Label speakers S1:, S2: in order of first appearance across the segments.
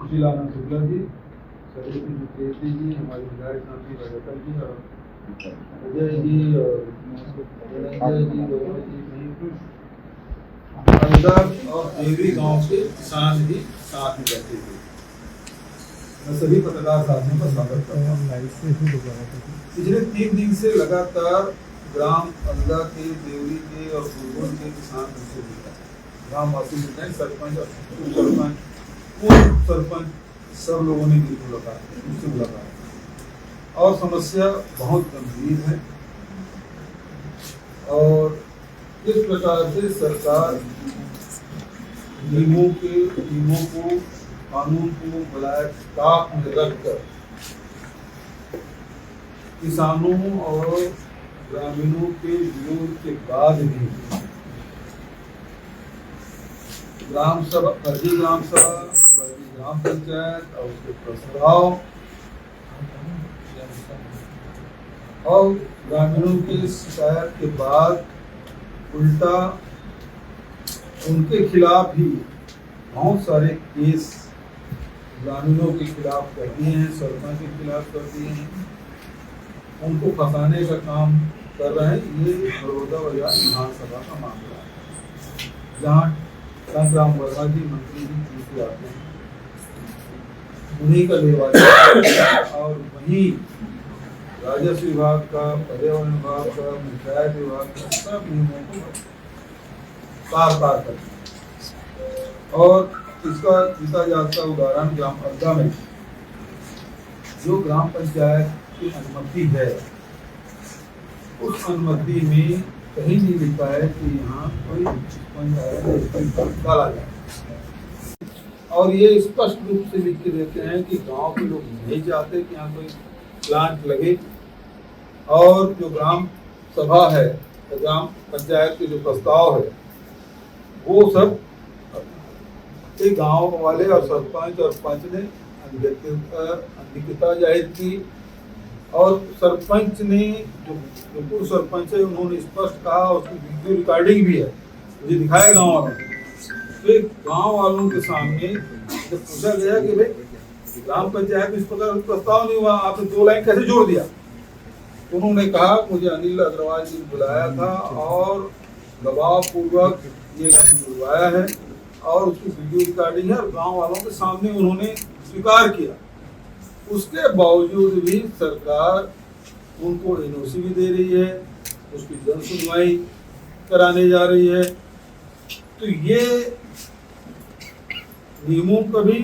S1: सुशीलानंद शुक्ला जी, सरस्वती मुखर्जी जी, हमारे विधायक साथी रजतल जी और अजय जी और धनंजय जी, गौरव जी अंदर और देवरी गांव के किसान भी साथ में बैठे थे। मैं सभी पत्रकार साथियों का स्वागत करता हूँ। पिछले 3 दिन से लगातार ग्राम अंदा के, देवरी के और गुरगुन के किसान मुझसे मिलता है। ग्रामवासी मिलते हैं, सरपंच और सरपंच, पूर्व सरपंच, सब लोगों ने मुझसे मुलाकात और समस्या बहुत गंभीर है। और इस प्रकार से सरकार नियमों को, कानून को बलाय ताक में रखकर किसानों और ग्रामीणों के विरोध के बाद भी ग्राम सभा, फर्जी ग्राम सभा, फर्जी ग्राम पंचायत और उसके प्रस्ताव और ग्रामीणों की शिकायत के बाद उल्टा उनके खिलाफ भी बहुत सारे केस ग्रामीणों के खिलाफ कर दिए हैं, सरपंच के खिलाफ कर दिए हैं, उनको फंसाने का काम कर रहे हैं। ये बड़ौदा बाजार विधानसभा का मामला है, जहाँ संग्राम वर्मा जी मंत्री जी चूंकि आते हैं, उन्हीं का लेवाई और वहीं राजस्व विभाग का, पर्यावरण विभाग का, पंचायत विभाग का सब नियमों को पार करते हैं। और इसका जीता जागता उदाहरण ग्राम अंदा में जो ग्राम पंचायत की अनुमति है, उस अनुमति में कहीं नहीं लिखा है कि यहाँ कोई पंचायत डाला जाए। और ये स्पष्ट रूप से लिख के देते हैं कि गांव के लोग नहीं चाहते कि यहाँ कोई प्लांट लगे। और जो ग्राम सभा है, ग्राम पंचायत के जो प्रस्ताव है, वो सब गांव वाले और सरपंच और पंच ने अनधिकृतता जाहिर की। और सरपंच ने जो पूर्व सरपंच है, उन्होंने स्पष्ट कहा, उसकी वीडियो रिकॉर्डिंग भी है, मुझे दिखाया गांव वालों ने। फिर गांव वालों के सामने जब पूछा गया कि भाई ग्राम पंचायत में इस प्रकार प्रस्ताव नहीं हुआ, आपने 2 लाइन कैसे जोड़ दिया, तो उन्होंने कहा मुझे अनिल अग्रवाल जी ने बुलाया था और दबाव पूर्वक ये लाइन जुड़वाया है और उसकी वीडियो रिकॉर्डिंग है और गांव वालों के सामने उन्होंने स्वीकार किया। उसके बावजूद भी सरकार उनको एनओसी भी दे रही है, उसकी जन सुनवाई कराने जा रही है। तो ये नियमों का भी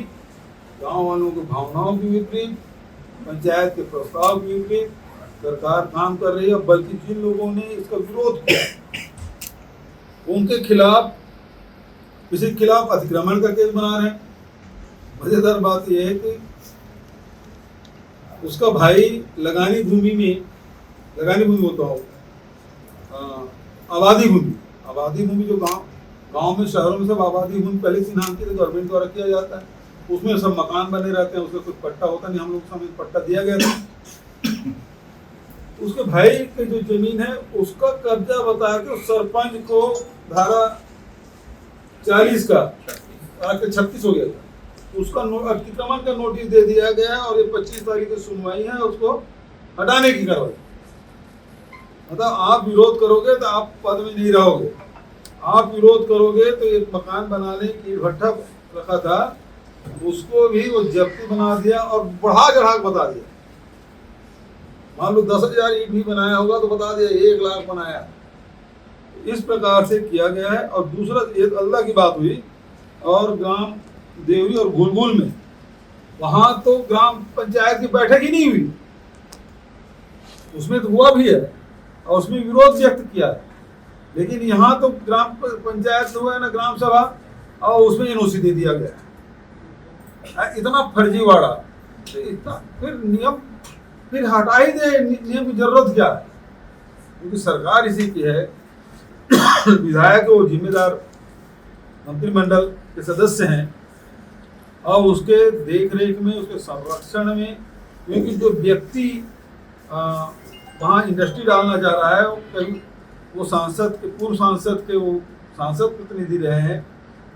S1: गांव वालों की भावनाओं के विपरीत, पंचायत के प्रस्ताव के विपरीत सरकार काम कर रही है। बल्कि जिन लोगों ने इसका विरोध किया उनके खिलाफ, किसी के खिलाफ अतिक्रमण का केस बना रहे हैं। मजेदार बात यह है कि उसका भाई लगानी भूमि होता हो, आबादी भूमि जो गांव में, शहरों में सब आबादी भूमि पहले चिन्हांकित गवर्नमेंट द्वारा किया जाता है, उसमें सब मकान बने रहते हैं, उसका कोई पट्टा होता नहीं। हम लोग समय पट्टा दिया गया था। उसके भाई की जो जमीन है उसका कब्जा बता के सरपंच को धारा 40 का 36 हो गया था, उसका अतिक्रमण का नोटिस दे दिया गया और ये 25 तारीख की सुनवाई है, उसको हटाने की कार्रवाई। मतलब आप विरोध करोगे तो आप पद में नहीं रहोगे, आप विरोध करोगे तो एक मकान बनाने की भट्ठा रखा था, उसको भी वो जब्ती बना दिया और बढ़ा चढ़ा बता दिया। मान लो 10,000 ईंट भी बनाया होगा तो बता दिया 1 लाख बनाया। इस प्रकार से किया गया है। और दूसरा एक अल्लाह की बात हुई और ग्राम देवरी और गुलगुल में, वहां तो ग्राम पंचायत की बैठक ही नहीं हुई, उसमें तो हुआ भी है और उसमें विरोध व्यक्त किया है, लेकिन यहाँ तो ग्राम पंचायत हुआ है ना ग्राम सभा, और उसमें एनओसी दे दिया गया। इतना फर्जीवाड़ा, तो इतना फिर नियम फिर हटा ही दे, नियम की जरूरत क्या है? क्योंकि सरकार इसी की है, विधायक वो जिम्मेदार मंत्रिमंडल के सदस्य हैं और उसके देख रेख में, उसके संरक्षण में, क्योंकि जो व्यक्ति वहाँ इंडस्ट्री डालना चाह रहा है, कहीं वो पूर्व सांसद के वो सांसद प्रतिनिधि रहे हैं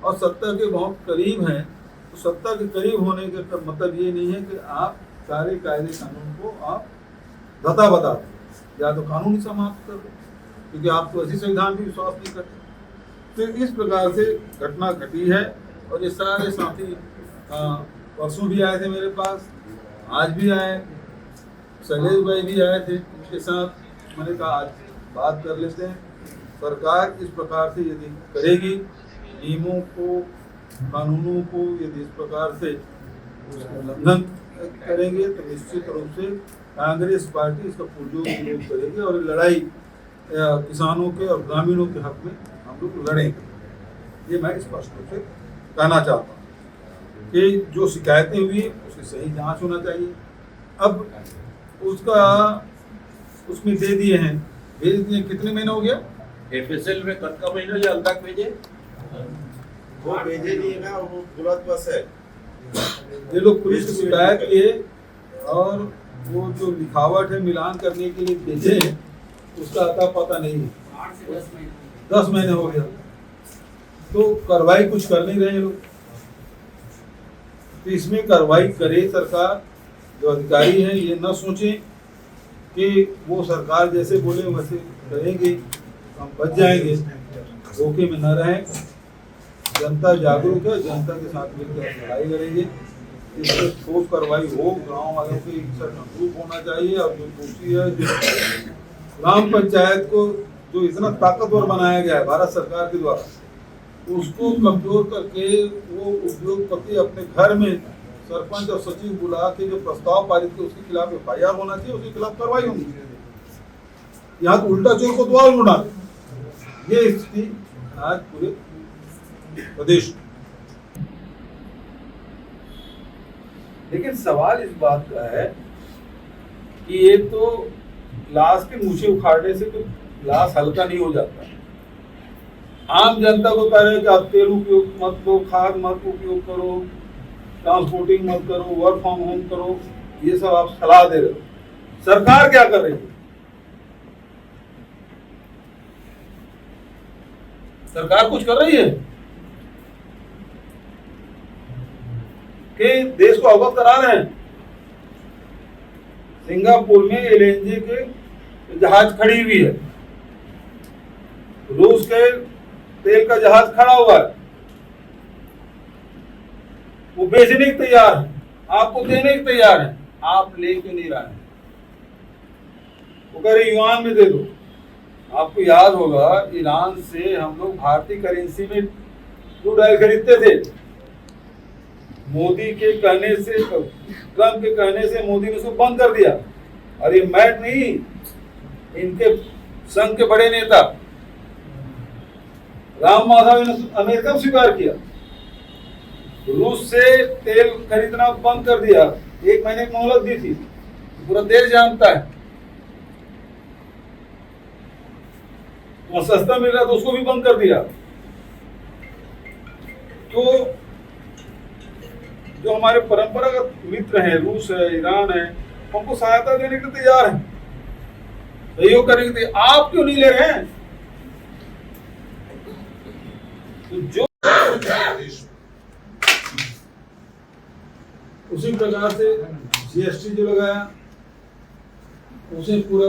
S1: और सत्ता के बहुत करीब हैं, तो तो सत्ता के करीब होने का मतलब ये नहीं है कि आप सारे कायदे कानून को आप धता बता दें या तो कानून ही समाप्त कर दो, क्योंकि आप तो ऐसी संविधान भी विश्वास नहीं करते। तो इस प्रकार से घटना घटी है और ये सारे साथी परसों भी आए थे मेरे पास, आज भी आए, शैलेश भाई भी आए थे, उनके साथ मैंने कहा आज बात कर लेते हैं। सरकार इस प्रकार से यदि करेगी, नियमों को कानूनों को यदि इस प्रकार से उल्लंघन करेंगे तो निश्चित रूप से कांग्रेस पार्टी इसका पुरजोर विरोध करेगी और लड़ाई किसानों के और ग्रामीणों के हक में हम लोग लड़ेंगे। ये मैं स्पष्ट रूप से कहना चाहता हूँ कि जो शिकायतें हुई उसकी सही जांच होना चाहिए। अब उसका उसमें दे दिए हैं, भेज दिए, कितने महीने हो गया
S2: एफएसएल में कब का महीना या तक भेजे,
S3: वो भेजे नहीं ना, वो गलत बस है।
S1: ये लोग पुलिस की शिकायत किए और वो जो लिखावट है मिलान करने के लिए भेजे हैं, उसका अता पता नहीं है। 10 महीने हो गया तो कार्रवाई कुछ कर नहीं रहे लोग। तो इसमें कार्रवाई करे सरकार, जो अधिकारी हैं ये न सोचें कि वो सरकार जैसे बोले वैसे करेंगे, हम बच जाएंगे, धोखे में न रहें। जनता जागरूक है, जनता के साथ मिलकर लड़ाई करेंगे, इस पर ठोस कार्रवाई हो। गाँव वालों के संतुष्ट होना चाहिए। और जो दोषी है, जो ग्राम पंचायत को जो इतना ताकतवर बनाया गया है भारत सरकार के द्वारा, उसको कमजोर करके वो उद्योगपति अपने घर में सरपंच और सचिव बुला के जो प्रस्ताव पारित किए उसके खिलाफ FIR होना चाहिए, उसके खिलाफ कार्रवाई होनी चाहिए। यहाँ तो उल्टा चोर को द्वार ढूंढा, ये स्थिति आज पूरे प्रदेश। लेकिन सवाल इस बात का है कि ये तो लाश के मूछे उखाड़ने से तो लाश हल्का नहीं हो जाता। आम जनता को कह रहे हैं कि आप तेल उपयोग मत करो, खाद मत उपयोग करो, ट्रांसपोर्टिंग मत करो, वर्क फ्रॉम होम करो, ये सब आप सलाह दे रहे हो। सरकार क्या कर रही है? सरकार कुछ कर रही है कि देश को अवगत करा रहे हैं। सिंगापुर में LNG के जहाज खड़ी हुई है, रूस के तेल का जहाज खड़ा हुआ है, वो बेचने के तैयार है, आपको देने के तैयार है, आप ले क्यों नहीं रहे हैं? वो कह रहे युआन में दे दो। आपको याद होगा ईरान से हम लोग भारतीय करेंसी में क्रूड ऑयल खरीदते थे। मोदी के कहने से, ट्रंप के कहने से मोदी ने उसको बंद कर दिया। और ये मैट नहीं, इनके संघ के बड़े नेता राम माधव ने अमेरिका में स्वीकार किया, रूस से तेल खरीदना बंद कर दिया, 1 महीने की मोहलत दी थी, पूरा देश जानता है। वहां सस्ता मिल रहा तो उसको भी बंद कर दिया। तो जो हमारे परंपरागत मित्र हैं, रूस है, ईरान है, हमको सहायता देने के तैयार हैं, सहयोग करने के तैयार। आप क्यों नहीं ले रहे हैं? तो जो उसी प्रकार से GST जो लगाया, उसे पूरा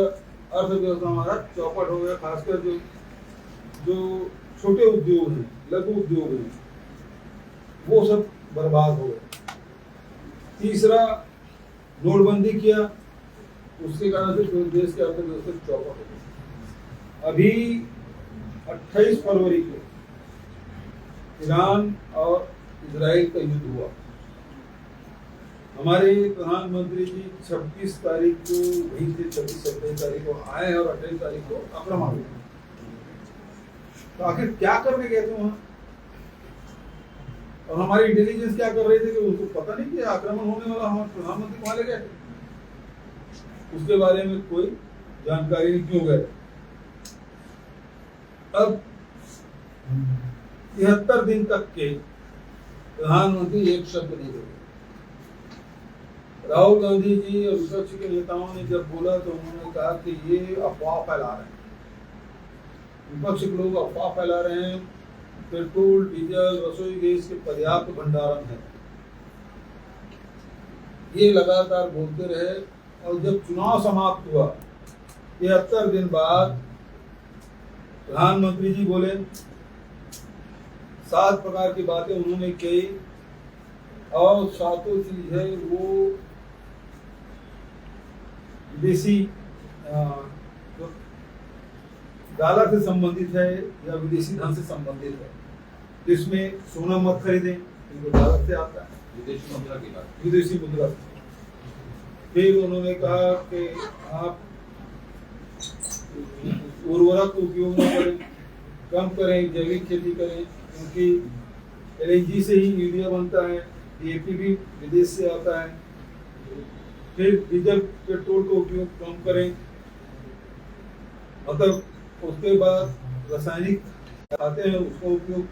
S1: अर्थव्यवस्था हमारा चौपट हो गया। खासकर जो छोटे उद्योग हैं, लघु उद्योग हैं, वो सब बर्बाद हो गए। तीसरा, नोटबंदी किया, उसके कारण से पूरे देश की अर्थव्यवस्था चौपट हो गई। अभी 28 फरवरी को ईरान और इजराइल का युद्ध हुआ। हमारे प्रधानमंत्री जी 26 तारीख को वहीं से 26-27 तारीख को आए और 28 तारीख को आक्रमण हुआ। तो आखिर क्या करने गए थे वहां? और हमारी इंटेलिजेंस क्या कर रही थी कि उनको पता नहीं कि आक्रमण होने वाला, हमारे प्रधानमंत्री वहां ले गए थे, उसके बारे में कोई जानकारी नहीं, क्यों गए? अब 73 दिन तक के प्रधानमंत्री एक शब्द नहीं बोले। राहुल गांधी जी और विपक्ष के नेताओं ने जब बोला तो उन्होंने कहा कि ये अफवाह फैला रहे हैं, विपक्ष के लोग अफवाह फैला रहे हैं, पेट्रोल डीजल रसोई गैस के पर्याप्त भंडारण है, ये लगातार बोलते रहे। और जब चुनाव समाप्त हुआ 73 दिन बाद प्रधानमंत्री जी बोले, 7 प्रकार की बातें उन्होंने की और सातों चीज है वो विदेशी जो गाला से संबंधित है या विदेशी धन से संबंधित है। तो इसमें सोना मत खरीदें, क्योंकि गाला से आता है,
S2: विदेशी मुद्रा की बात।
S1: विदेशी मुद्रा से। फिर उन्होंने कहा कि आप उर्वरक उपयोग न करें, कम करें, जैविक खेती करें, क्योंकि LNG से ही यूरिया बनता है, DAP भी विदेश से आता है। फिर डीजल पेट्रोल का उपयोग कम करें, मतलब उसके बाद रासायनिक आते हैं उसका उपयोग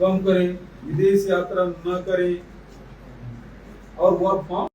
S1: कम करें, विदेश यात्रा न करें और वर्क फ्रॉम